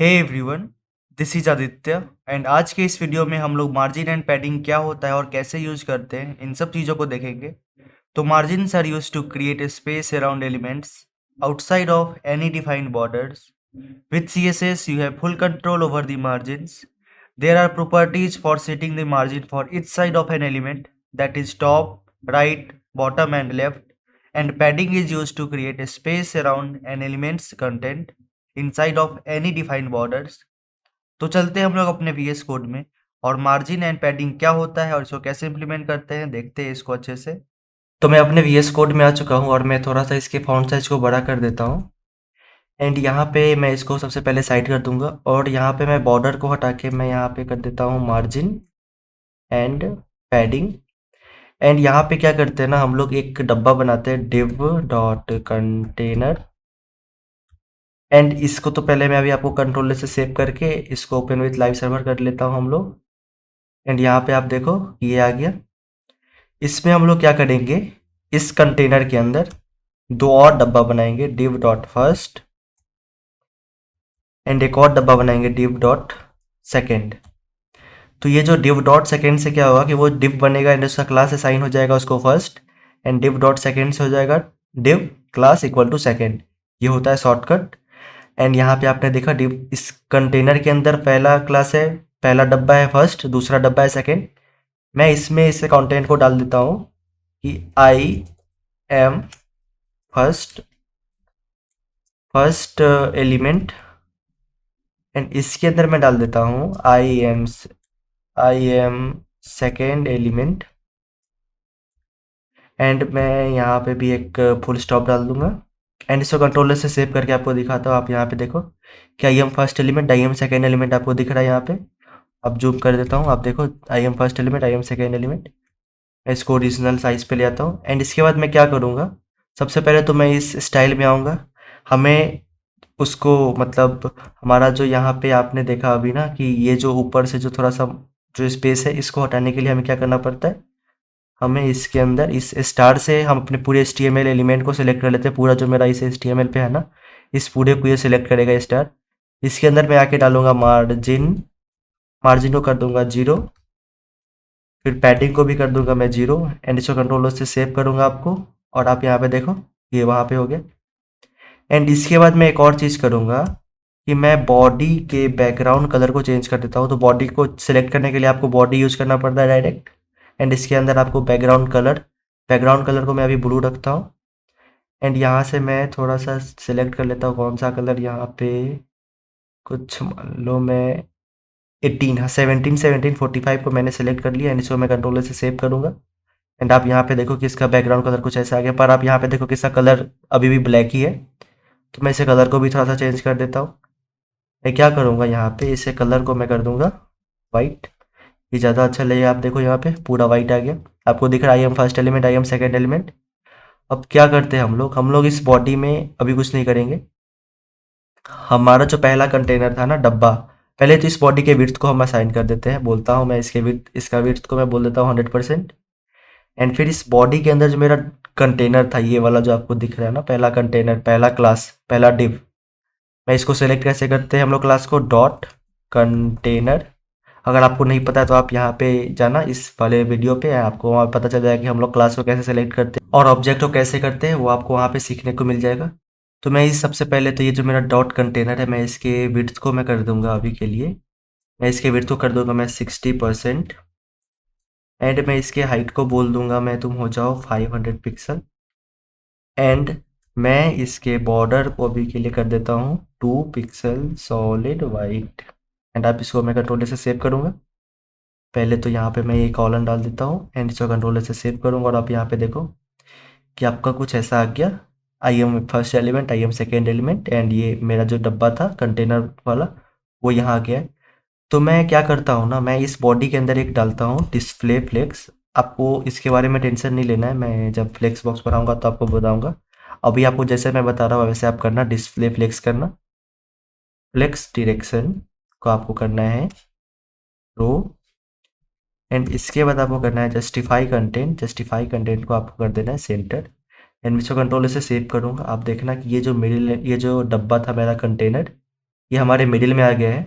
Hey everyone, this is Aditya and आज के इस वीडियो में हम लोग मार्जिन एंड पैडिंग क्या होता है और कैसे यूज करते हैं इन सब चीज़ों को देखेंगे। तो margins are used to create space around elements outside of any defined borders. With CSS you have full control over the margins. There are properties for setting the margin for each side of an element, that is top, right, bottom and left, and padding is used to create a space around an element's content inside of any defined borders. तो चलते हैं हम लोग अपने VS code में और margin and padding क्या होता है और इसको कैसे इंप्लीमेंट करते हैं देखते हैं इसको अच्छे से। तो मैं अपने VS कोड में आ चुका हूँ और मैं थोड़ा सा इसके फॉन्ट साइज को बड़ा कर देता हूँ एंड यहाँ पे मैं इसको सबसे पहले साइड कर दूंगा और यहाँ पे मैं बॉर्डर को हटा के मैं यहाँ पे कर देता हूँ मार्जिन एंड पैडिंग। एंड यहाँ पे क्या करते हैं ना, हम लोग एक डब्बा बनाते हैं div डॉट कंटेनर एंड इसको तो पहले मैं अभी आपको कंट्रोलर से सेव करके इसको ओपन विथ लाइव सर्वर कर लेता हूँ हम लोग। एंड यहाँ पे आप देखो ये आ गया। इसमें हम लोग क्या करेंगे, इस कंटेनर के अंदर दो और डब्बा बनाएंगे div डॉट फर्स्ट एंड एक और डब्बा बनाएंगे div डॉट सेकेंड। तो ये जो div डॉट सेकेंड से क्या होगा कि वो div बनेगा एंड उसका क्लास असाइन हो जाएगा उसको first and div dot second से हो जाएगा div class equal to second. ये होता है शॉर्टकट। एंड यहाँ पे आपने देखा div इस कंटेनर के अंदर पहला क्लास है, पहला डब्बा है फर्स्ट, दूसरा डब्बा है सेकेंड। मैं इसमें इस कंटेंट को डाल देता हूँ कि I am first element and इसके अंदर मैं डाल देता हूँ I am second element and मैं यहाँ पे भी एक फुल स्टॉप डाल दूंगा एंड इसको कंट्रोलर से सेव करके आपको दिखाता हूँ। आप यहाँ पे देखो कि I am first element, I am second element आपको दिख रहा है यहाँ पे। अब जूम कर देता हूँ, आप देखो I am first element, I am second element. मैं इसको ओरिजिनल साइज पे ले आता हूँ एंड इसके बाद मैं क्या करूँगा, सबसे पहले तो मैं इस स्टाइल में आऊँगा। हमें उसको मतलब हमारा जो यहाँ पे आपने देखा अभी ना कि ये जो ऊपर से जो थोड़ा सा जो स्पेस है इसको हटाने के लिए हमें क्या करना पड़ता है, हमें इसके अंदर इस स्टार से हम अपने पूरे HTML एलिमेंट को सिलेक्ट कर लेते हैं। पूरा जो मेरा इस HTML पे है ना, इस पूरे को ये सिलेक्ट करेगा स्टार। इसके अंदर मैं आके डालूंगा मार्जिन को कर दूंगा 0, फिर पैडिंग को भी कर दूंगा मैं 0 एंड इसको कंट्रोलर से सेव करूंगा आपको। और आप यहाँ पे देखो ये वहाँ पे हो गया। एंड इसके बाद मैं एक और चीज़ करूँगा कि मैं बॉडी के बैकग्राउंड कलर को चेंज कर देता हूँ। तो बॉडी को सिलेक्ट करने के लिए आपको बॉडी यूज़ करना पड़ता है डायरेक्ट एंड इसके अंदर आपको बैकग्राउंड कलर को मैं अभी ब्लू रखता हूँ एंड यहाँ से मैं थोड़ा सा सिलेक्ट कर लेता हूँ कौन सा कलर, यहाँ पे कुछ मान लो मैं 18, हाँ 1745 को मैंने सेलेक्ट कर लिया एंड इसको मैं कंट्रोलर से सेव करूँगा। एंड आप यहाँ पे देखो कि इसका बैकग्राउंड कलर कुछ ऐसा आ गया, पर आप यहाँ पे देखो कि इसका कलर अभी भी ब्लैक ही है। तो मैं इसे कलर को भी थोड़ा सा चेंज कर देता हूँ। मैं क्या करूँगा, यहाँ पे इसे कलर को मैं कर दूंगा वाइट, ये ज़्यादा अच्छा लगेगा। आप देखो यहाँ पे पूरा वाइट आ गया, आपको दिख रहा है I am first element, I am second element. अब क्या करते हैं हम लोग इस बॉडी में अभी कुछ नहीं करेंगे। हमारा जो पहला कंटेनर था ना डब्बा, पहले तो इस बॉडी के विड्थ को हम असाइन कर देते हैं। बोलता हूँ मैं इसका विड्थ को मैं बोल देता हूँ 100%। एंड फिर इस बॉडी के अंदर जो मेरा कंटेनर था ये वाला जो आपको दिख रहा है ना, पहला कंटेनर, पहला क्लास, पहला डिव, मैं इसको सेलेक्ट कैसे करते हैं हम लोग क्लास को, डॉट कंटेनर। अगर आपको नहीं पता है तो आप यहाँ पे जाना इस वाले वीडियो पे, आपको वहाँ पता चल जाएगा कि हम लोग क्लास को कैसे सेलेक्ट करते हैं और ऑब्जेक्ट को कैसे करते हैं, वो आपको वहाँ पे सीखने को मिल जाएगा। तो मैं इस सबसे पहले तो ये जो मेरा डॉट कंटेनर है, मैं इसके विड्थ को मैं कर दूंगा अभी के लिए, मैं इसके विड्थ को कर दूंगा मैं 60% एंड मैं इसके हाइट को बोल दूंगा मैं तुम हो जाओ 500 पिक्सल एंड मैं इसके बॉर्डर को अभी के लिए कर देता हूँ 2 पिक्सल सॉलिड वाइट एंड अब इसको मैं कंट्रोलर से सेव करूँगा। पहले तो यहाँ पे मैं ये कॉलन डाल देता हूँ एंड इसको कंट्रोलर से सेव करूँगा और आप यहाँ पे देखो कि आपका कुछ ऐसा आ गया, I am first element, I am second element and ये मेरा जो डब्बा था कंटेनर वाला वो यहाँ आ गया है। तो मैं क्या करता हूँ ना, मैं इस बॉडी के अंदर एक डालता हूँ डिस्प्ले फ्लेक्स। आपको इसके बारे में टेंशन नहीं लेना है, मैं जब फ्लेक्स बॉक्स पर आऊँगा तो आपको बताऊँगा। अभी आपको जैसे मैं बता रहा हूँ वैसे आप करना, डिस्प्ले फ्लेक्स करना, फ्लेक्स डायरेक्शन को आपको करना है रो एंड इसके बाद आपको करना है जस्टिफाई कंटेंट को आपको कर देना है सेंटर एंड मैं इसको कंट्रोल से सेव करूँगा। आप देखना कि ये जो डब्बा था मेरा कंटेनर, ये हमारे मिडिल में आ गया है।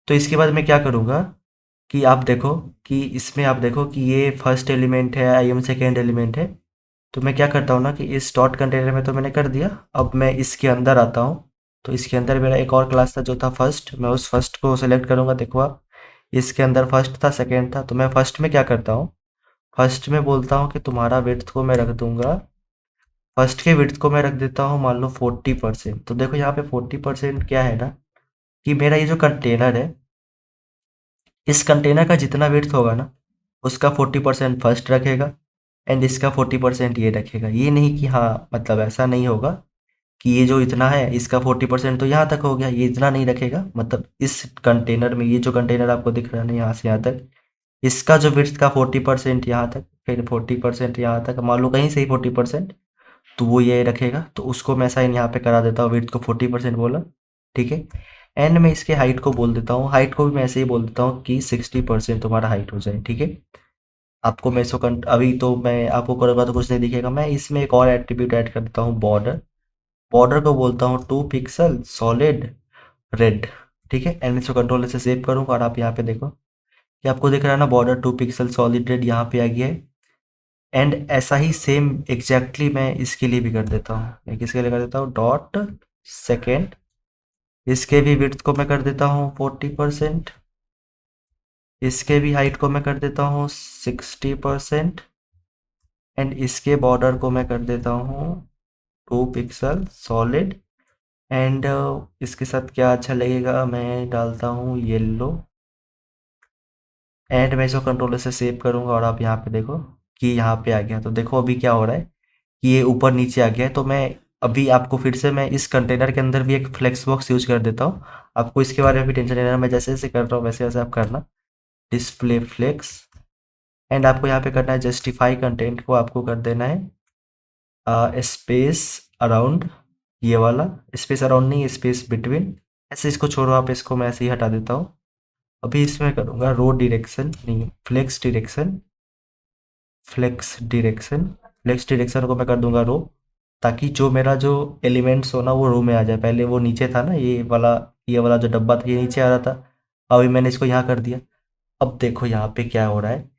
तो इसके बाद मैं क्या करूँगा कि आप देखो कि इसमें आप देखो कि ये फर्स्ट एलिमेंट है, आई एम सेकेंड एलिमेंट है। तो मैं क्या करता हूँ ना कि इस डॉट कंटेनर में तो मैंने कर दिया। अब मैं इसके अंदर आता हूँ। तो इसके अंदर मेरा एक और क्लास था जो था फर्स्ट, मैं उस फर्स्ट को सेलेक्ट करूँगा। देखो आप, इसके अंदर फर्स्ट था, सेकेंड था। तो मैं फर्स्ट में क्या करता हूँ, फर्स्ट में बोलता हूँ कि तुम्हारा विड्थ को मैं रख दूंगा, फर्स्ट के विड्थ को मैं रख देता हूँ मान लो 40%। तो देखो यहाँ पे 40% क्या है ना कि मेरा ये जो कंटेनर है, इस कंटेनर का जितना विड्थ होगा ना उसका 40% फर्स्ट रखेगा एंड इसका 40% ये रखेगा। ये नहीं कि हाँ, मतलब ऐसा नहीं होगा कि ये जो इतना है इसका 40% तो यहाँ तक हो गया, ये इतना नहीं रखेगा। मतलब इस कंटेनर में, ये जो कंटेनर आपको दिख रहा है ना यहाँ से यहाँ तक, इसका जो विड्थ का 40% यहाँ तक, फिर 40% यहाँ तक, मान लो कहीं से ही 40%, तो वो ये रखेगा। तो उसको मैं साइन यहाँ पे करा देता हूँ, विड्थ को 40% बोला, ठीक है। एंड में इसके हाइट को बोल देता हूँ, हाइट को भी मैं ऐसे ही बोल देता हूँ कि 60% तुम्हारा हाइट हो जाए, ठीक है। आपको मैं इसको अभी तो मैं आपको करूँगा तो कुछ नहीं दिखेगा। मैं इसमें एक और एट्रीब्यूट ऐड कर देता हूँ, बॉर्डर। बॉर्डर को बोलता हूँ 2 पिक्सल सॉलिड रेड, ठीक है। एंड इसको कंट्रोल से सेव करूँगा और आप यहाँ पे देखो कि आपको दिख रहा है ना, बॉर्डर 2 पिक्सल सॉलिड रेड यहाँ पे आ गया है। एंड ऐसा ही सेम एग्जैक्टली मैं इसके लिए भी कर देता हूँ। मैं किसके लिए कर देता हूँ, डॉट सेकेंड, इसके भी विड्थ को मैं कर देता हूँ 40%, इसके भी हाइट को मैं कर देता हूँ 60%, एंड इसके बॉर्डर को मैं कर देता हूँ 2 पिक्सल सॉलिड। एंड इसके साथ क्या अच्छा लगेगा, मैं डालता हूँ येलो। एंड मैं इसको कंट्रोलर से सेव करूँगा और आप यहाँ पे देखो कि यहाँ पे आ गया। तो देखो अभी क्या हो रहा है कि ये ऊपर नीचे आ गया है। तो मैं अभी आपको फिर से मैं इस कंटेनर के अंदर भी एक फ्लेक्स बॉक्स यूज कर देता हूँ। आपको इसके बारे में भी टेंशन नहीं लेना, मैं जैसे जैसे कर रहा हूँ वैसे वैसे आप करना। डिस्प्ले फ्लेक्स, एंड आपको यहाँ पे करना है जस्टिफाई कंटेंट को आपको कर देना है स्पेस अराउंड, ये वाला स्पेस अराउंड नहीं, स्पेस बिटवीन। ऐसे इसको छोड़ो आप, इसको मैं ऐसे ही हटा देता हूँ। अभी इसमें करूँगा रो डायरेक्शन नहीं, flex direction, flex direction, flex direction को मैं कर दूंगा रो, ताकि जो मेरा जो एलिमेंट्स हो ना वो रो में आ जाए। पहले वो नीचे था ना, ये वाला जो डब्बा था ये नीचे आ रहा था, अभी मैंने इसको यहाँ कर दिया। अब देखो यहाँ पे क्या हो रहा है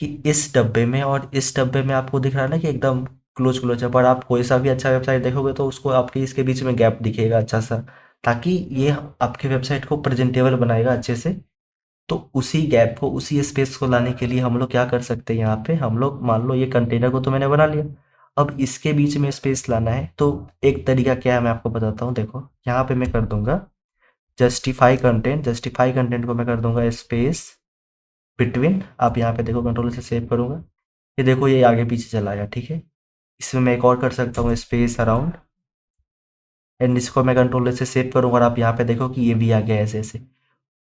कि इस डब्बे में और इस डब्बे में आपको दिख रहा है ना कि एकदम क्लोज क्लोज है। पर आप कोई सा भी अच्छा वेबसाइट देखोगे तो उसको आपके इसके बीच में गैप दिखेगा अच्छा सा, ताकि ये आपके वेबसाइट को प्रेजेंटेबल बनाएगा अच्छे से। तो उसी गैप को, उसी स्पेस को लाने के लिए हम लोग क्या कर सकते हैं, यहाँ पे हम लोग मान लो ये कंटेनर को तो मैंने बना लिया, अब इसके बीच में स्पेस लाना है। तो एक तरीका क्या है मैं आपको बताता हूँ। देखो यहाँ पे मैं कर दूंगा जस्टिफाई कंटेंट, जस्टिफाई कंटेंट को मैं कर दूंगा स्पेस बिटवीन। आप यहाँ पे देखो कंट्रोल से सेव करूंगा, ये देखो ये आगे पीछे चला गया, ठीक है। इसमें मैं एक और कर सकता हूँ स्पेस अराउंड, एंड इसको मैं कंट्रोल से सेव करूंगा और आप यहाँ पे देखो कि ये भी आ गया ऐसे ऐसे।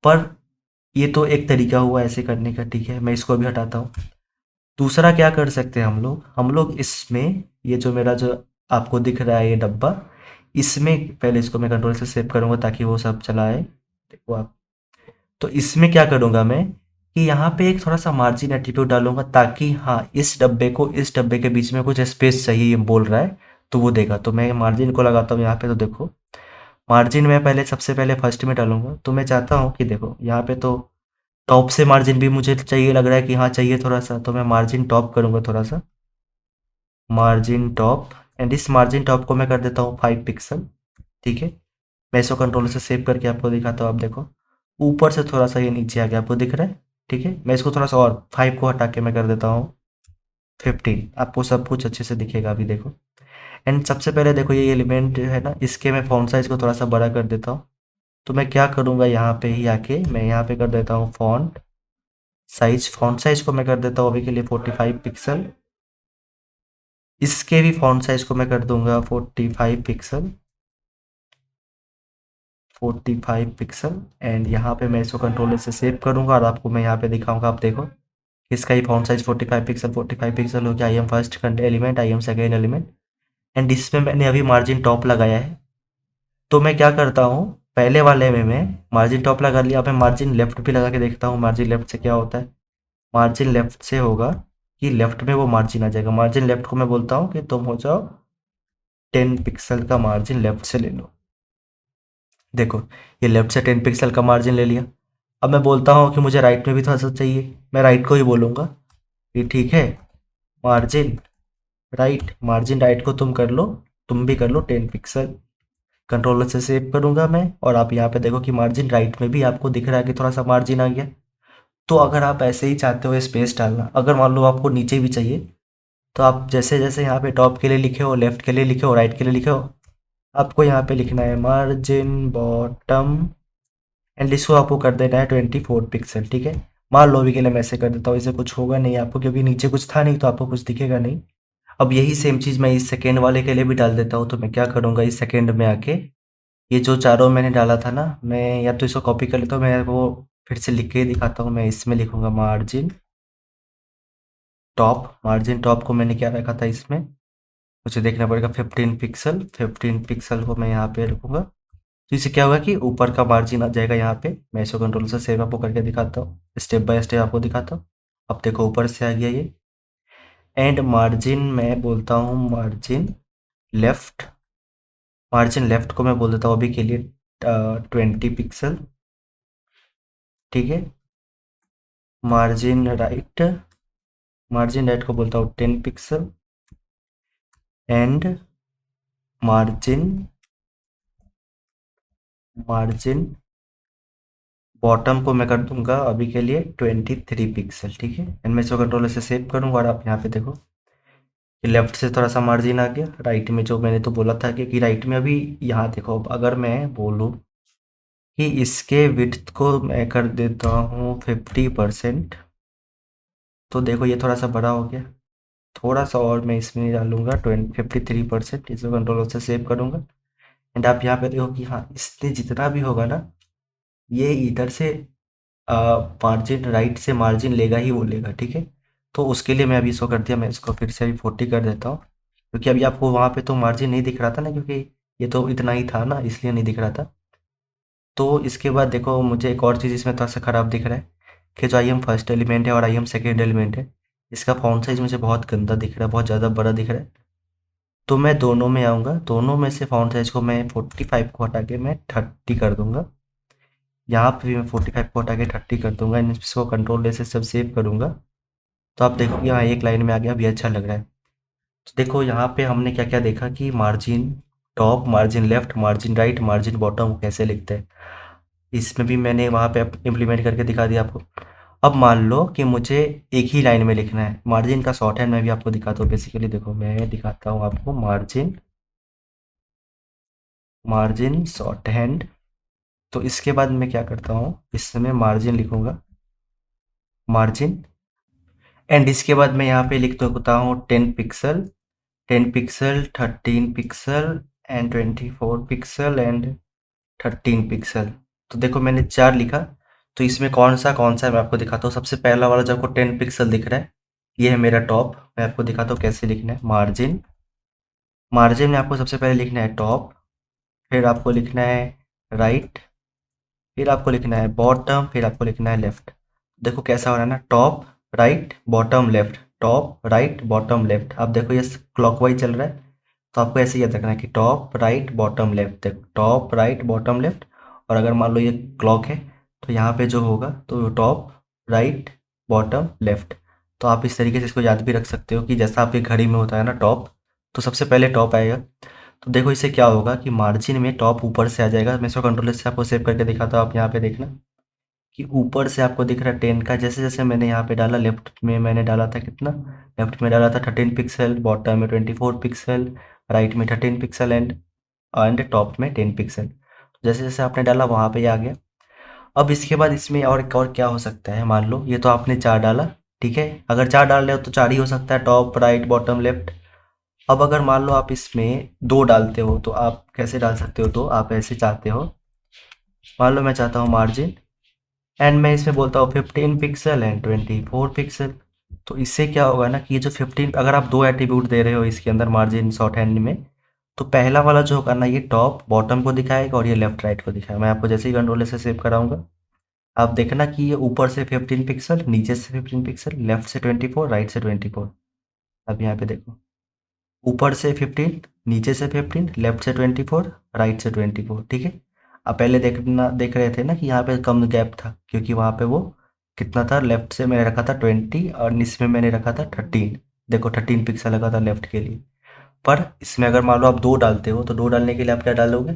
पर ये तो एक तरीका हुआ ऐसे करने का, ठीक है। मैं इसको भी हटाता हूँ। दूसरा क्या कर सकते हैं हम लोग इसमें, ये जो मेरा जो आपको दिख रहा है ये डब्बा, इसमें पहले इसको मैं कंट्रोल से सेव करूंगा ताकि वो सब चला आए, देखो आप। तो इसमें क्या करूंगा मैं कि यहाँ पे एक थोड़ा सा मार्जिन एट्रीब्यूट डालूंगा, ताकि हाँ इस डब्बे को इस डब्बे के बीच में कुछ स्पेस चाहिए ये बोल रहा है तो वो देगा। तो मैं मार्जिन को लगाता हूँ यहाँ पे। तो देखो मार्जिन मैं पहले सबसे पहले फर्स्ट में डालूंगा। तो मैं चाहता हूँ कि देखो यहाँ पे तो टॉप से मार्जिन भी मुझे चाहिए, लग रहा है कि हाँ चाहिए थोड़ा सा। तो मैं मार्जिन टॉप करूंगा थोड़ा सा, मार्जिन टॉप। एंड इस मार्जिन टॉप को मैं कर देता हूँ 5 पिक्सल, ठीक है। मैं इसको कंट्रोल से सेव करके आपको दिखाता हूँ। आप देखो ऊपर से थोड़ा सा ये नीचे आ गया, आपको दिख रहा है, ठीक है। मैं इसको थोड़ा सा और 5 को हटा के मैं कर देता हूँ 15। आपको सब कुछ अच्छे से दिखेगा अभी देखो। एंड सबसे पहले देखो ये एलिमेंट है ना, इसके मैं फॉन्ट साइज को थोड़ा सा बड़ा कर देता हूँ। तो मैं क्या करूँगा, यहाँ पे ही आके मैं यहाँ पे कर देता हूँ फॉन्ट साइज को मैं कर देता हूँ अभी के लिए 45 पिक्सल। इसके भी फॉन्ट साइज को मैं कर दूंगा 45 पिक्सल, 45 पिक्सल। एंड यहाँ पे मैं इसको कंट्रोलर से सेव करूंगा और आपको मैं यहाँ पे दिखाऊंगा। आप देखो इसका ही फॉन्ट साइज 45 पिक्सल, 45 पिक्सल हो गया। I am first element, I am second element. And इसमें मैंने अभी मार्जिन टॉप लगाया है। तो मैं क्या करता हूँ, पहले वाले में मैं मार्जिन टॉप लगा लिया, अब मैं मार्जिन लेफ्ट भी लगा के देखता हूँ मार्जिन लेफ्ट से क्या होता है। मार्जिन लेफ्ट से होगा कि लेफ्ट में वो मार्जिन आ जाएगा। मार्जिन लेफ्ट को मैं बोलता हूँ कि तुम हो जाओ 10 पिक्सल का मार्जिन लेफ्ट से ले लो, देखो ये लेफ्ट से 10 पिक्सल का मार्जिन ले लिया। अब मैं बोलता हूँ कि मुझे राइट में भी थोड़ा सा चाहिए, मैं राइट को ही बोलूँगा कि ठीक है मार्जिन मार्जिन राइट को तुम कर लो, तुम भी कर लो 10 पिक्सल। कंट्रोलर से सेव करूँगा मैं, और आप यहाँ पे देखो कि मार्जिन राइट में भी आपको दिख रहा है कि थोड़ा सा मार्जिन आ गया। तो अगर आप ऐसे ही चाहते हो स्पेस डालना, अगर मान लो आपको नीचे भी चाहिए, तो आप जैसे जैसे यहाँ पे टॉप के लिए लिखे हो, लेफ्ट के लिए लिखे हो, राइट के लिए लिखे हो, आपको यहाँ पे लिखना है मार्जिन बॉटम, एंड इसको आपको कर देना है 24 पिक्सल। ठीक है, मान लो अभी के लिए मैं ऐसे कर देता हूँ, इससे कुछ होगा नहीं आपको, क्योंकि नीचे कुछ था नहीं तो आपको कुछ दिखेगा नहीं। अब यही सेम चीज़ मैं इस सेकेंड वाले के लिए भी डाल देता हूँ। तो मैं क्या करूँगा, इस सेकेंड में आके ये जो चारों मैंने डाला था ना, मैं या तो इसको कॉपी कर लेता हूँ, मैं वो फिर से लिख के ही दिखाता हूँ। मैं इसमें लिखूंगा मार्जिन टॉप को मैंने क्या रखा था इसमें, मुझे देखना पड़ेगा 15 पिक्सल। 15 पिक्सल को मैं यहाँ पे रखूंगा, तो इससे क्या होगा कि ऊपर का मार्जिन आ जाएगा यहाँ पे। मैं इसको कंट्रोल से सेव आपको करके दिखाता हूँ, स्टेप बाय स्टेप आपको दिखाता हूँ। अब देखो ऊपर से आ गया ये, एंड मार्जिन मैं बोलता हूँ लेफ्ट मार्जिन लेफ्ट को मैं बोल देता हूँ अभी के लिए 20 पिक्सल। ठीक है, मार्जिन राइट को बोलता हूँ 10 pixel, and margin margin bottom को मैं कर दूंगा अभी के लिए 23 पिक्सल। ठीक है, एंड मैं इसको कंट्रोलर से सेव करूंगा, और आप यहाँ पे देखो कि लेफ्ट से थोड़ा सा मार्जिन आ गया, राइट में जो मैंने तो बोला था कि राइट में अभी यहाँ देखो। अब अगर मैं बोलूँ कि इसके विड्थ को मैं कर देता हूँ 50%, तो देखो ये थोड़ा सा बड़ा हो गया। थोड़ा सा और मैं इसमें डालूंगा 53%, इसको कंट्रोल से सेव करूंगा, एंड आप यहाँ पे देखो कि हाँ इससे जितना भी होगा ना, ये इधर से मार्जिन राइट से मार्जिन लेगा ही वो लेगा। ठीक है, तो उसके लिए मैं अभी इसको कर दिया, मैं इसको फिर से अभी 40 कर देता हूँ, क्योंकि अभी आपको वहाँ पे तो मार्जिन नहीं दिख रहा था ना, क्योंकि ये तो इतना ही था ना, इसलिए नहीं दिख रहा था। तो इसके बाद देखो मुझे एक और चीज़ इसमें थोड़ा सा ख़राब दिख रहा है, कि जो आई एम फर्स्ट एलिमेंट है और आई एम सेकेंड एलिमेंट है, इसका फॉन्ट साइज मुझे बहुत गंदा दिख रहा है, बहुत ज़्यादा बड़ा दिख रहा है। तो मैं दोनों में आऊँगा, दोनों में से फॉन्ट साइज को मैं 45 को हटा के मैं 30 कर दूंगा। यहाँ पे भी मैं 45 को हटा के 30 कर दूंगा, एंड इसको कंट्रोल से जब सेव करूँगा, तो आप देखो कि यहाँ एक लाइन में आ गया, अभी अच्छा लग रहा है। तो देखो यहाँ पे हमने क्या क्या देखा कि margin top, margin left, margin right, margin bottom कैसे लिखते हैं, इसमें भी मैंने वहाँ पे इम्प्लीमेंट करके दिखा दिया आपको। अब मान लो कि मुझे एक ही लाइन में लिखना है, मार्जिन का शॉर्ट हैंड मैं भी आपको दिखाता हूँ। बेसिकली देखो मैं दिखाता हूँ आपको मार्जिन शॉर्ट हैंड। तो इसके बाद मैं क्या करता हूँ, इसमें मार्जिन लिखूंगा मार्जिन, एंड इसके बाद मैं यहाँ पे लिख देता हूँ 10 pixel, 10 pixel, 13 pixel, and 24 pixel, and 13 pixel. तो देखो मैंने 4 लिखा। तो इसमें कौन सा है मैं आपको दिखाता हूँ। सबसे पहला वाला जो आपको 10 पिक्सल दिख रहा है, ये है मेरा टॉप। मैं आपको दिखाता हूँ कैसे लिखना है। मार्जिन में आपको सबसे पहले लिखना है टॉप, फिर आपको लिखना है राइट, फिर आपको लिखना है बॉटम, फिर आपको लिखना है लेफ्ट। देखो कैसा हो रहा है ना, top right bottom left, top right bottom left. आप देखो ये क्लॉकवाइज चल रहा है, तो आपको ऐसे याद रखना है कि टॉप राइट बॉटम लेफ्ट, देखो टॉप राइट बॉटम लेफ्ट। और अगर मान लो ये क्लॉक है, तो यहाँ पे जो होगा तो टॉप राइट बॉटम लेफ्ट। तो आप इस तरीके से इसको याद भी रख सकते हो कि जैसा आपकी घड़ी में होता है ना टॉप, तो सबसे पहले टॉप आएगा। तो देखो इससे क्या होगा कि मार्जिन में टॉप ऊपर से आ जाएगा। मैं इसको कंट्रोल से आपको सेव करके दिखाता हूँ। आप यहाँ पे देखना कि ऊपर से आपको दिख रहा है 10 का, जैसे जैसे मैंने यहाँ पे डाला, लेफ्ट में मैंने डाला था कितना, लेफ्ट में डाला था 13 पिक्सल, बॉटम में 24 पिक्सल, राइट में 13 पिक्सल, एंड टॉप में 10 पिक्सल। जैसे जैसे आपने डाला वहाँ पे आ गया। अब इसके बाद इसमें और क्या हो सकता है, मान लो ये तो आपने 4 डाला, ठीक है, अगर 4 डाल रहे हो तो 4 ही हो सकता है, टॉप राइट बॉटम लेफ्ट। अब अगर मान लो आप इसमें 2 डालते हो, तो आप कैसे डाल सकते हो, तो आप ऐसे चाहते हो, मान लो मैं चाहता हूँ मार्जिन, एंड मैं इसमें बोलता हूँ 15 पिक्सल एंड 24 पिक्सल। तो इससे क्या होगा ना कि ये जो 15, अगर आप 2 एट्रीब्यूट दे रहे हो इसके अंदर मार्जिन शॉर्ट हैंड में, तो पहला वाला जो होगा ना ये टॉप बॉटम को दिखाएगा, और ये लेफ्ट राइट को दिखाएगा। मैं आपको जैसे ही कंट्रोल से सेव कराऊंगा, आप देखना कि ये ऊपर से 15 पिक्सल, नीचे से 15 पिक्सल, लेफ्ट से 24, राइट से 24। अब यहाँ पे देखो, ऊपर से 15, नीचे से 15, लेफ्ट से 24, राइट से 24। ठीक है, अब पहले देख रहे थे ना कि यहाँ पे कम गैप था, क्योंकि वहाँ पे वो कितना था, लेफ्ट से मैंने रखा था 20 और इसमें मैंने रखा था 13। देखो 13 पिक्सल लगा था लेफ्ट के लिए। पर इसमें अगर मान लो आप 2 डालते हो तो 2 डालने के लिए आप क्या डालोगे,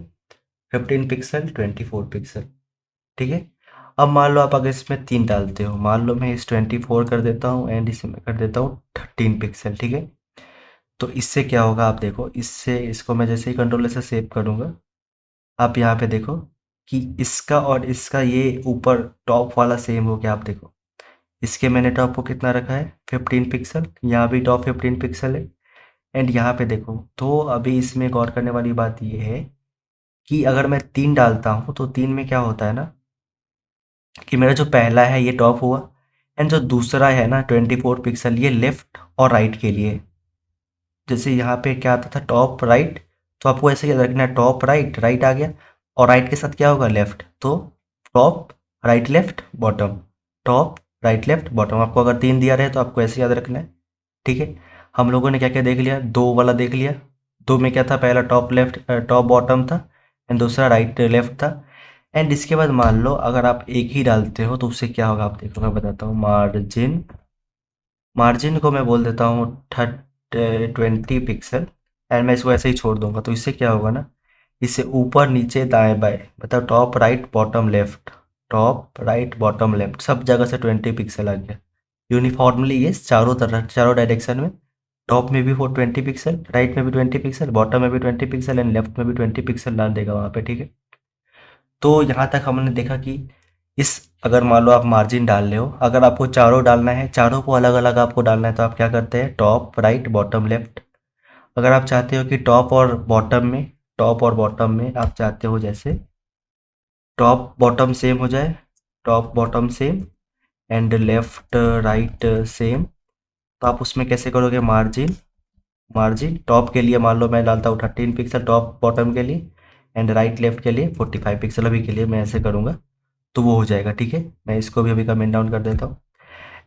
15 पिक्सल 24 पिक्सल। ठीक है। अब मान लो आप अगर इसमें 3 डालते हो, मान लो मैं इस 24 कर देता हूँ एंड इसमें कर देता हूँ 13 पिक्सल। ठीक है। तो इससे क्या होगा आप देखो, इससे इसको मैं जैसे ही कंट्रोलर से सेव करूँगा, आप यहाँ पे देखो कि इसका और इसका ये ऊपर टॉप वाला सेम हो गया। आप देखो इसके मैंने टॉप को कितना रखा है, 15 पिक्सल, यहाँ भी टॉप 15 पिक्सल है। एंड यहाँ पे देखो, तो अभी इसमें गौर करने वाली बात ये है कि अगर मैं 3 डालता हूँ तो 3 में क्या होता है ना, कि मेरा जो पहला है ये टॉप हुआ, एंड जो दूसरा है ना 24 पिक्सल, ये लेफ्ट और राइट के लिए। जैसे यहाँ पे क्या आता था, टॉप राइट, तो आपको ऐसे याद रखना है, टॉप राइट, राइट आ गया, और राइट के साथ क्या होगा, लेफ्ट। तो top right left bottom, top right left bottom. आपको अगर 3 दिया रहे तो आपको ऐसे याद रखना है। ठीक है। हम लोगों ने क्या क्या देख लिया, 2 वाला देख लिया। 2 में क्या था, पहला टॉप लेफ्ट टॉप बॉटम था, एंड दूसरा राइट लेफ्ट था। एंड इसके बाद मान लो अगर आप एक ही डालते हो तो उससे क्या होगा, आप देखो मैं बताता हूँ। मार्जिन, मार्जिन को मैं बोल देता हूँ 20 पिक्सल, एंड मैं इसको ऐसे ही छोड़ दूंगा। तो इससे क्या होगा ना, इससे ऊपर नीचे दाएं बाएं, मतलब top right bottom left, top right bottom left, सब जगह से 20 पिक्सल आ गया यूनिफॉर्मली। ये चारों तरफ, चारों डायरेक्शन में, टॉप में भी वो 20 पिक्सल, राइट में भी 20 पिक्सल, बॉटम में भी 20 पिक्सल, एंड लेफ्ट में भी 20 पिक्सल डाल देगा वहाँ पे। ठीक है। तो यहाँ तक हमने देखा कि इस, अगर मान लो आप मार्जिन डाल रहे हो, अगर आपको चारों डालना है, चारों को अलग अलग आपको डालना है, तो आप क्या करते हैं, टॉप राइट बॉटम लेफ्ट। अगर आप चाहते हो कि टॉप और बॉटम में, टॉप और बॉटम में आप चाहते हो जैसे टॉप बॉटम सेम हो जाए, top bottom same, and left right same, तो आप उसमें कैसे करोगे, मार्जिन, मार्जिन टॉप के लिए मान लो मैं डालता हूँ 13 पिक्सल टॉप बॉटम के लिए, एंड राइट लेफ्ट के लिए 45 पिक्सल। अभी के लिए मैं ऐसे करूँगा तो वो हो जाएगा। ठीक है। मैं इसको भी अभी कमेंट डाउन कर देता हूँ।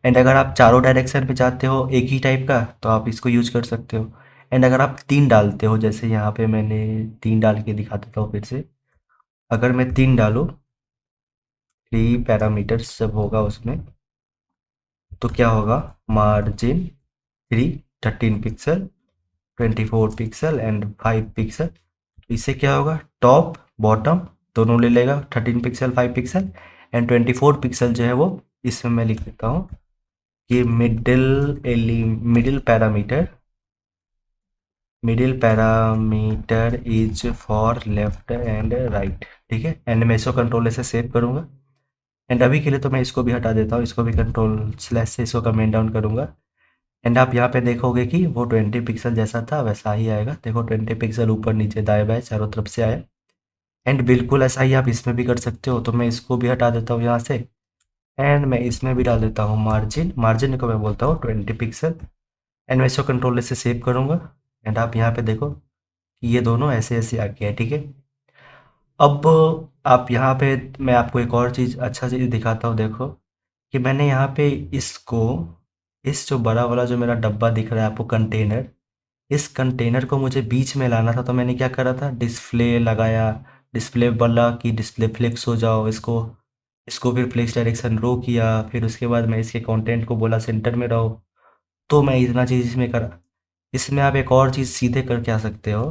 एंड अगर आप चारों डायरेक्शन पे चाहते हो एक ही टाइप का, तो आप इसको यूज कर सकते हो। एंड अगर आप 3 डालते हो, जैसे यहाँ पे मैंने 3 डाल के दिखा देता हूँ फिर से। अगर मैं 3 डालूँ, 3 पैरामीटर्स जब होगा उसमें, तो क्या होगा, margin 3, 13 pixel, 24 pixel and 5 pixel. इससे क्या होगा, टॉप बॉटम दोनों ले लेगा, 13 पिक्सल 5 पिक्सल, एंड 24 पिक्सल जो है वो, इसमें मैं लिख देता हूँ कि middle parameter, middle parameter is for left and right. ठीक है। एंड मैं इसको कंट्रोल से सेव करूँगा। एंड अभी के लिए तो मैं इसको भी हटा देता हूँ, इसको भी कंट्रोल स्लैश से इसको कमेंट डाउन करूँगा। एंड आप यहाँ पे देखोगे कि वो 20 पिक्सल जैसा था वैसा ही आएगा। देखो 20 पिक्सल ऊपर नीचे दाएं बाएं चारों तरफ से आया। एंड बिल्कुल ऐसा ही आप इसमें भी कर सकते हो। तो मैं इसको भी हटा देता हूँ यहाँ से, एंड मैं इसमें भी डाल देता हूँ मार्जिन, मार्जिन को मैं बोलता हूँ 20 पिक्सल, एंड मैं इसको कंट्रोल से सेव करूँगा। एंड आप यहाँ पे देखो कि ये दोनों ऐसे ऐसे आ गया है। ठीक है। अब आप यहाँ पे, मैं आपको एक और चीज़, अच्छा चीज़ दिखाता हूँ। देखो कि मैंने यहाँ पे इसको, इस जो बड़ा वाला जो मेरा डब्बा दिख रहा है आपको, कंटेनर, इस कंटेनर को मुझे बीच में लाना था। तो मैंने क्या करा था, डिस्प्ले लगाया, डिस्प्ले बोला कि डिस्प्ले फ्लिक्स हो जाओ, इसको इसको फिर फ्लिक्स डायरेक्शन रो किया, फिर उसके बाद मैं इसके कंटेंट को बोला सेंटर में रहो। तो मैं इतना चीज़ इसमें करा। इसमें आप एक और चीज़ सीधे करके आ सकते हो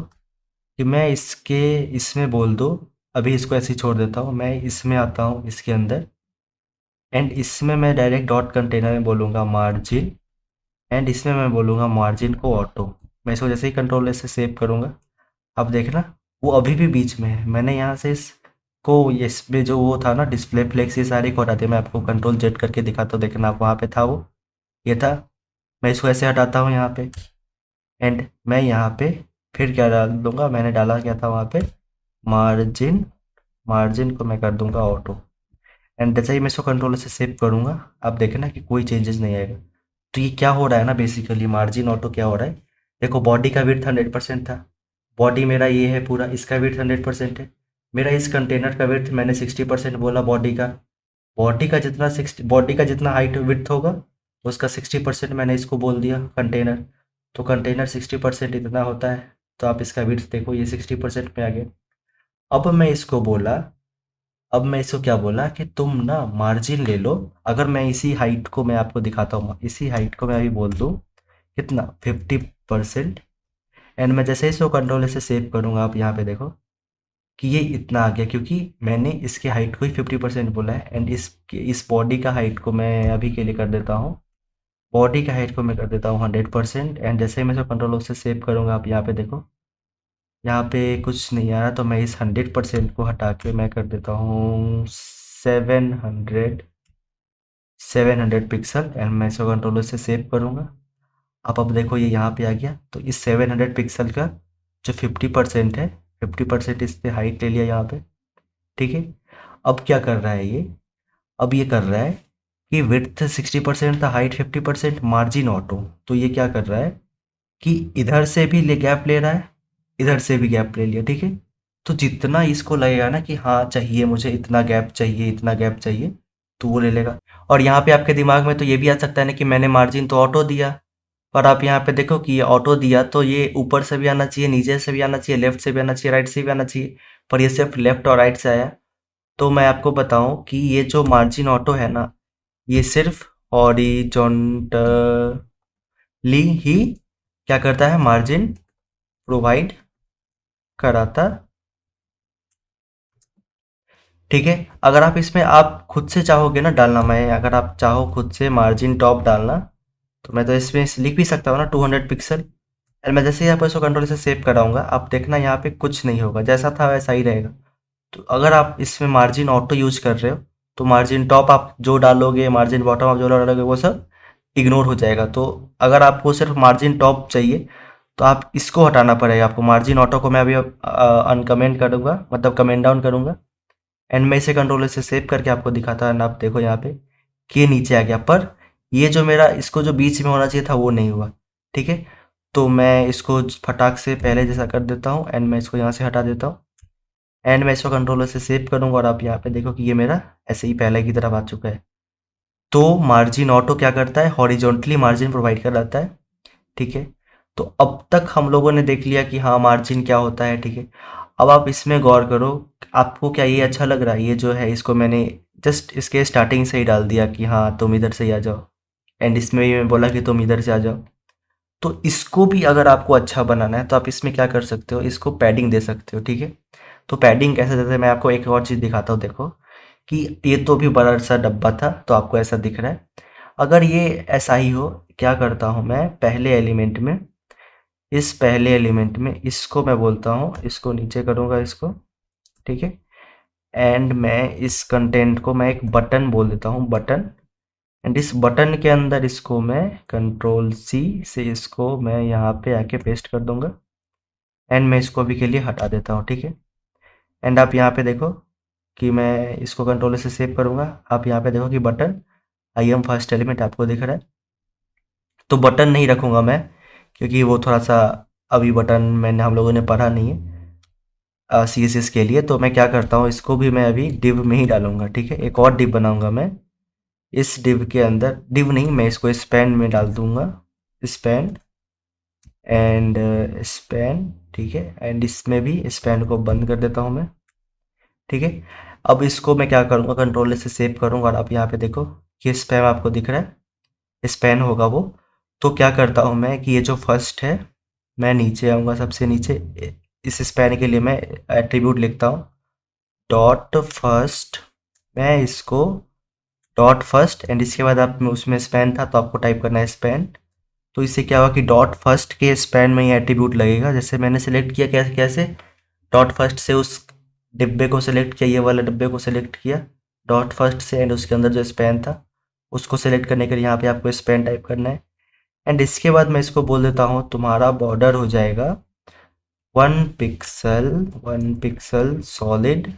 कि मैं इसके, इसमें बोल दो, अभी इसको ऐसे ही छोड़ देता हूँ, मैं इसमें आता हूँ इसके अंदर, एंड इसमें मैं डायरेक्ट डॉट कंटेनर में बोलूँगा मार्जिन, एंड इसमें मैं बोलूँगा मार्जिन को ऑटो। मैं इसको जैसे ही कंट्रोल से सेव करूँगा, अब देखना वो अभी भी बीच में है। मैंने यहाँ से इसको, इसमें जो वो था ना डिस्प्ले फ्लेक्स, ये सारी को हटा दिया। मैं आपको कंट्रोल जेड करके दिखाता हूँ, देखना आप, वहाँ पे था वो, ये था। मैं इसको ऐसे हटाता हूँ यहाँ पे, एंड मैं यहाँ पे फिर क्या डाल दूंगा, मैंने डाला क्या था वहाँ पे, मार्जिन, मार्जिन को मैं कर दूंगा ऑटो। एंड जैसे ही मैं इसको कंट्रोल से सेव करूँगा, आप देखना कि कोई चेंजेस नहीं आएगा। तो ये क्या हो रहा है ना, बेसिकली मार्जिन ऑटो क्या हो रहा है, देखो बॉडी का विड्थ 100% था, बॉडी मेरा ये है पूरा, इसका विड्थ 100% है। मेरा इस कंटेनर का विड्थ मैंने 60% बोला बॉडी का, बॉडी का जितना हाइट विड्थ होगा उसका 60% मैंने इसको बोल दिया कंटेनर। तो कंटेनर 60% इतना होता है, तो आप इसका विड्थ देखो, ये 60% में आ गया। अब मैं इसको बोला अब मैं इसको क्या बोला कि तुम ना मार्जिन ले लो। अगर मैं इसी हाइट को मैं आपको दिखाता हूँ, इसी हाइट को मैं अभी बोल दूँ कितना 50%। एंड मैं जैसे इसको कंट्रोल से सेव करूँगा, आप यहाँ पे देखो कि ये इतना आ गया, क्योंकि मैंने इसके हाइट को ही 50% बोला है। एंड इस बॉडी का हाइट को मैं अभी के लिए कर देता हूँ, बॉडी का हाइट को मैं कर देता हूँ 100%। एंड जैसे ही मैं इसको कंट्रोल से सेव करूँगा, आप यहाँ पे देखो यहाँ पे कुछ नहीं आ रहा, तो मैं इस 100% को हटा के मैं कर देता हूँ 700 पिक्सल। एंड मैं इसको कंट्रोलर से सेव करूँगा। अब देखो ये यहाँ पे आ गया। तो इस 700 पिक्सल का जो 50% है, 50% इस पे हाइट ले लिया यहाँ पे, ठीक है। अब क्या कर रहा है ये, अब ये कर रहा है कि विड्थ 60% था, हाइट 50%, मार्जिन ऑटो। तो ये क्या कर रहा है कि इधर से भी ले गैप ले रहा है, इधर से भी गैप ले लिया, ठीक है। तो जितना इसको लगेगा ना कि हाँ चाहिए मुझे इतना गैप चाहिए, इतना गैप चाहिए, तो वो ले लेगा। और यहाँ पे आपके दिमाग में तो ये भी आ सकता है ना कि मैंने मार्जिन तो ऑटो दिया, पर आप यहाँ पे देखो कि ये ऑटो दिया तो ये ऊपर से भी आना चाहिए, नीचे से भी आना चाहिए, लेफ्ट से भी आना चाहिए, राइट से भी आना चाहिए, पर ये सिर्फ लेफ्ट और राइट से आया। तो मैं आपको बताऊं कि ये जो मार्जिन ऑटो है ना, ये सिर्फ हॉरिजॉन्टली ही क्या करता है, मार्जिन प्रोवाइड कराता, ठीक है। अगर आप इसमें आप खुद से चाहोगे ना डालना, मैं अगर आप चाहो खुद से मार्जिन टॉप डालना, तो मैं तो इसमें लिख भी सकता हूँ ना 200 पिक्सल। और मैं जैसे ही यहाँ पर इसको कंट्रोल से सेव कराऊंगा, आप देखना यहाँ पे कुछ नहीं होगा, जैसा था वैसा ही रहेगा। तो अगर आप इसमें मार्जिन ऑटो यूज कर रहे हो, तो मार्जिन टॉप आप जो डालोगे, मार्जिन बॉटम आप जो डालोगे, वो सब इग्नोर हो जाएगा। तो अगर आपको सिर्फ मार्जिन टॉप चाहिए, तो आप इसको हटाना पड़ेगा आपको। मार्जिन ऑटो को मैं अभी अनकमेंट करूँगा, मतलब कमेंट डाउन करूँगा। एंड मैं इसे कंट्रोलर से सेव करके आपको दिखाता है ना, आप देखो यहाँ पे कि ये नीचे आ गया, पर ये जो मेरा इसको जो बीच में होना चाहिए था वो नहीं हुआ, ठीक है। तो मैं इसको फटाक से पहले जैसा कर देता हूँ, एंड मैं इसको यहाँ से हटा देता हूँ। एंड मैं इसको कंट्रोलर से सेव करूँगा, और आप यहाँ पे देखो कि ये मेरा ऐसे ही पहले की तरफ आ चुका है। तो मार्जिन ऑटो क्या करता है, हॉरिजॉन्टली मार्जिन प्रोवाइड कराता है, ठीक है। तो अब तक हम लोगों ने देख लिया कि हाँ मार्जिन क्या होता है, ठीक है। अब आप इसमें गौर करो, आपको क्या ये अच्छा लग रहा है? ये जो है इसको मैंने जस्ट इसके स्टार्टिंग से ही डाल दिया कि हाँ तुम इधर से ही आ जाओ, एंड इसमें भी मैं बोला कि तुम इधर से आ जाओ। तो इसको भी अगर आपको अच्छा बनाना है, तो आप इसमें क्या कर सकते हो, इसको पैडिंग दे सकते हो, ठीक है। तो पैडिंग कैसे देते हैं, मैं आपको एक और चीज़ दिखाता हूँ। देखो कि ये तो भी बड़ा सा डब्बा था, तो आपको ऐसा दिख रहा है। अगर ये ऐसा ही हो, क्या करता हूँ मैं, पहले एलिमेंट में, इस पहले एलिमेंट में इसको मैं बोलता हूँ, इसको नीचे करूँगा इसको, ठीक है। एंड मैं इस कंटेंट को मैं एक बटन बोल देता हूँ, बटन। एंड इस बटन के अंदर इसको मैं कंट्रोल सी से इसको मैं यहाँ पे आके पेस्ट कर दूंगा। एंड मैं इसको अभी के लिए हटा देता हूँ, ठीक है। एंड आप यहाँ पे देखो कि मैं इसको कंट्रोल से सेव करूँगा। आप यहाँ पे देखो कि button I am first element आपको दिख रहा है। तो बटन नहीं रखूँगा मैं, क्योंकि वो थोड़ा सा अभी बटन मैंने हम लोगों ने पढ़ा नहीं है सी एस एस के लिए। तो मैं क्या करता हूँ, इसको भी मैं अभी डिव में ही डालूंगा, ठीक है। एक और डिव बनाऊंगा मैं, इस डिव के अंदर, डिव नहीं, मैं इसको स्पैन में डाल दूंगा, स्पैन। एंड स्पैन, ठीक है। एंड इसमें भी स्पैन को बंद कर देता हूँ मैं, ठीक है। अब इसको मैं क्या करूँगा, कंट्रोल से सेव करूँगा, और आप यहाँ पे देखो ये स्पैम आपको दिख रहा है, स्पैन होगा वो। तो क्या करता हूँ मैं कि ये जो फर्स्ट है, मैं नीचे आऊँगा, सबसे नीचे इस स्पैन के लिए मैं एट्रीब्यूट लिखता हूँ, डॉट फर्स्ट। मैं इसको डॉट फर्स्ट, एंड इसके बाद आप में उसमें स्पैन था, तो आपको टाइप करना है स्पैन। तो इससे क्या हुआ कि डॉट फर्स्ट के स्पैन में ही एट्रीब्यूट लगेगा। जैसे मैंने सेलेक्ट किया, कैसे कैसे, डॉट फर्स्ट से उस डिब्बे को सेलेक्ट किया, ये वाले डिब्बे को सेलेक्ट किया डॉट फर्स्ट से, एंड उसके अंदर जो स्पैन था उसको सेलेक्ट करने के लिए यहाँ पे आपको स्पैन टाइप करना है। एंड इसके बाद मैं इसको बोल देता हूँ तुम्हारा बॉर्डर हो जाएगा 1 pixel, 1 pixel solid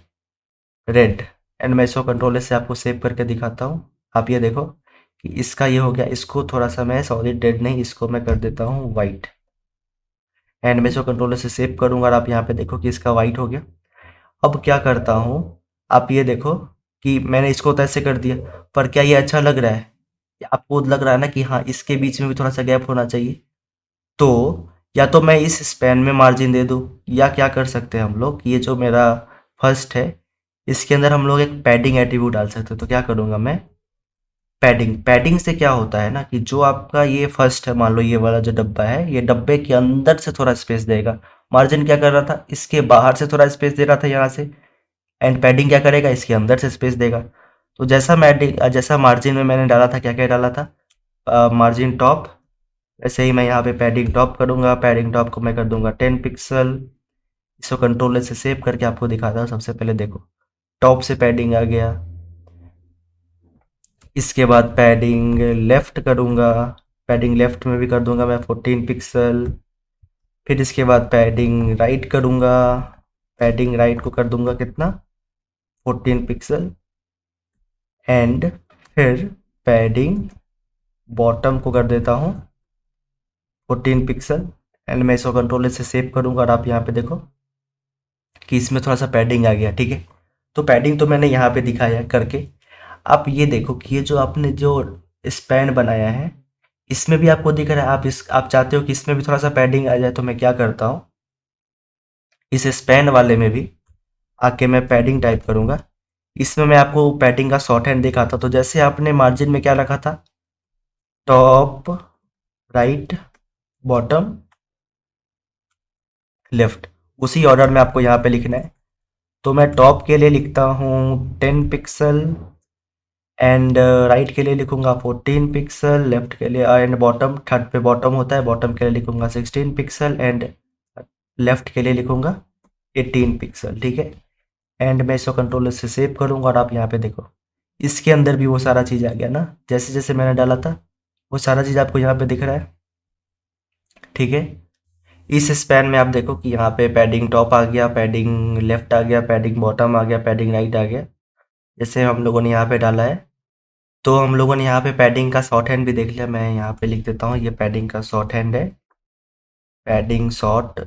red. And मैं इसको कंट्रोलर से आपको सेव करके दिखाता हूँ। आप ये देखो कि इसका ये हो गया। इसको थोड़ा सा मैं सॉलिड रेड नहीं, इसको मैं कर देता हूँ वाइट। एंड मैं इसको कंट्रोलर से सेव करूँगा, और आप यहाँ पे देखो कि इसका वाइट हो गया। अब क्या करता हूँ, आप ये देखो कि मैंने इसको तो ऐसे कर दिया, पर क्या ये अच्छा लग रहा है? आपको लग रहा है ना कि हाँ इसके बीच में भी थोड़ा सा गैप होना चाहिए। तो या तो मैं इस स्पैन में मार्जिन दे दूँ, या क्या कर सकते हैं हम लोग कि ये जो मेरा फर्स्ट है इसके अंदर हम लोग एक पैडिंग एट्रीब्यूट डाल सकते हैं। तो क्या करूँगा मैं, पैडिंग से क्या होता है ना कि जो आपका ये फर्स्ट है, मान लो ये वाला जो डब्बा है, ये डब्बे के अंदर से थोड़ा स्पेस देगा। मार्जिन क्या कर रहा था, इसके बाहर से थोड़ा स्पेस दे रहा था यहाँ से, एंड पैडिंग क्या करेगा, इसके अंदर से स्पेस देगा। तो जैसा मार्जिन में मैंने डाला था, क्या क्या डाला था, मार्जिन टॉप, वैसे ही मैं यहाँ पे पैडिंग टॉप करूँगा। पैडिंग टॉप को मैं कर दूंगा 10 पिक्सल। इसको कंट्रोलर से सेव करके आपको दिखाता हूँ। सबसे पहले देखो, टॉप से पैडिंग आ गया। इसके बाद पैडिंग लेफ्ट करूँगा, पैडिंग लेफ्ट में भी कर दूंगा मैं 14 पिक्सल। फिर इसके बाद पैडिंग राइट करूँगा, पैडिंग राइट को कर दूंगा कितना, 14 पिक्सल। एंड फिर पैडिंग बॉटम को कर देता हूँ 14 पिक्सल। एंड मैं इसको कंट्रोलर से सेव करूँगा और आप यहाँ पे देखो कि इसमें थोड़ा सा पैडिंग आ गया। ठीक है, तो पैडिंग तो मैंने यहाँ पे दिखाया करके। आप ये देखो कि ये जो आपने जो स्पैन बनाया है, इसमें भी आपको दिख रहा है। आप चाहते हो कि इसमें भी थोड़ा सा पैडिंग आ जाए, तो मैं क्या करता हूँ, इस स्पैन वाले में भी आके मैं पैडिंग टाइप करूँगा। इसमें मैं आपको पैडिंग का शॉर्ट हैंड दिखाता। तो जैसे आपने मार्जिन में क्या रखा था, टॉप राइट बॉटम लेफ्ट, उसी ऑर्डर में आपको यहाँ पे लिखना है। तो मैं टॉप के लिए लिखता हूँ 10 पिक्सल, एंड राइट के लिए लिखूंगा 14 पिक्सल, लेफ्ट के लिए एंड बॉटम, थर्ड पे बॉटम होता है, बॉटम के लिए लिखूंगा 16 पिक्सल, एंड लेफ्ट के लिए लिखूंगा 18 पिक्सल। ठीक है, एंड मैं इसको कंट्रोलर से सेव करूंगा और आप यहाँ पे देखो इसके अंदर भी वो सारा चीज़ आ गया ना, जैसे जैसे मैंने डाला था वो सारा चीज़ आपको यहाँ पे दिख रहा है। ठीक है, इस स्पैन में आप देखो कि यहाँ पे पैडिंग टॉप आ गया, पैडिंग लेफ्ट आ गया, पैडिंग बॉटम आ गया, पैडिंग राइट आ गया, जैसे हम लोगों ने यहाँ पे डाला है। तो हम लोगों ने यहाँ पे पैडिंग का शॉर्ट हैंड भी देख लिया। मैं यहाँ पे लिख देता हूँ, ये पैडिंग का शॉर्ट हैंड है, पैडिंग शॉर्ट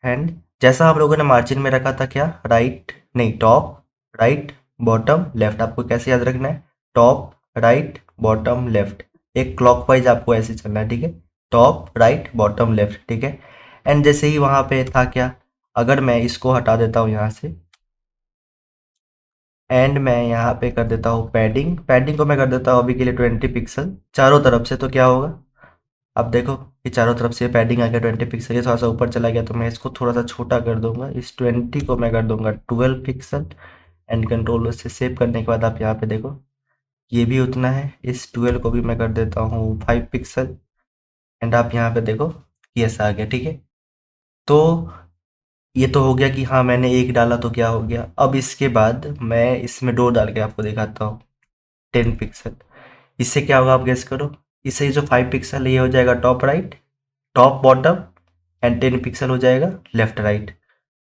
हैंड। जैसा आप लोगों ने मार्जिन में रखा था, क्या राइट नहीं, टॉप राइट बॉटम लेफ्ट, आपको कैसे याद रखना है, टॉप राइट बॉटम लेफ्ट, एक क्लॉकवाइज आपको ऐसे चलना है। ठीक है, टॉप राइट बॉटम लेफ्ट। ठीक है, एंड जैसे ही वहाँ पे था क्या, अगर मैं इसको हटा देता हूँ यहाँ से, एंड मैं यहाँ पे कर देता हूँ पैडिंग, पैडिंग को मैं कर देता हूँ अभी के लिए 20 पिक्सल चारों तरफ से। तो क्या होगा, अब देखो कि चारों तरफ से पैडिंग आ गया 20 पिक्सल। ये थोड़ा सा ऊपर चला गया, तो मैं इसको थोड़ा सा छोटा कर दूंगा, इस 20 को मैं कर दूंगा 12 पिक्सल। एंड कंट्रोल से सेव करने के बाद आप यहाँ पे देखो ये भी उतना है, इस 12 को भी मैं कर देता हूँ 5 पिक्सल। एंड आप यहाँ पे देखो कि ऐसा आ गया। ठीक है, तो ये तो हो गया कि हाँ मैंने एक डाला तो क्या हो गया। अब इसके बाद मैं इसमें दो डाल के आपको दिखाता हूँ 10 पिक्सल। इससे क्या होगा आप गेस करो, इससे जो 5 पिक्सल है ये हो जाएगा top right, top bottom, and 10 pixel हो जाएगा left right,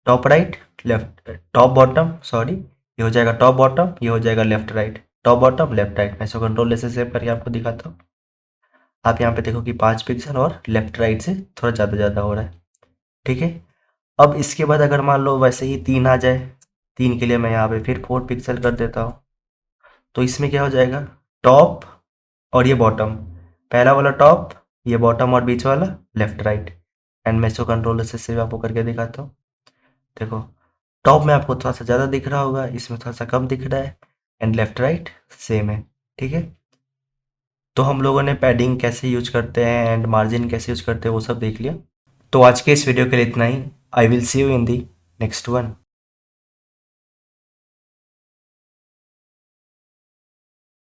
top right left, top bottom sorry, ये हो जाएगा टॉप बॉटम, ये हो जाएगा left right, top bottom left right. मैं इसको कंट्रोल से सेव करके आपको दिखाता हूँ। आप यहाँ पे देखो कि 5 पिक्सल और लेफ्ट राइट से थोड़ा ज़्यादा ज़्यादा हो रहा है। ठीक है, अब इसके बाद अगर मान लो वैसे ही 3 आ जाए, 3 के लिए मैं यहाँ पे फिर 4 पिक्सल कर देता हूँ। तो इसमें क्या हो जाएगा, टॉप और ये बॉटम, पहला वाला टॉप, ये बॉटम और बीच वाला लेफ्ट राइट। एंड मैं इसको कंट्रोलर से सेव आपको करके दिखाता हूँ। देखो टॉप में आपको थोड़ा सा ज़्यादा दिख रहा होगा, इसमें थोड़ा सा कम दिख रहा है, एंड लेफ्ट राइट सेम है। ठीक है, तो हम लोगों ने पैडिंग कैसे यूज करते हैं एंड मार्जिन कैसे यूज करते हैं वो सब देख लिया। तो आज के इस वीडियो के लिए इतना ही। I will see you in the next one.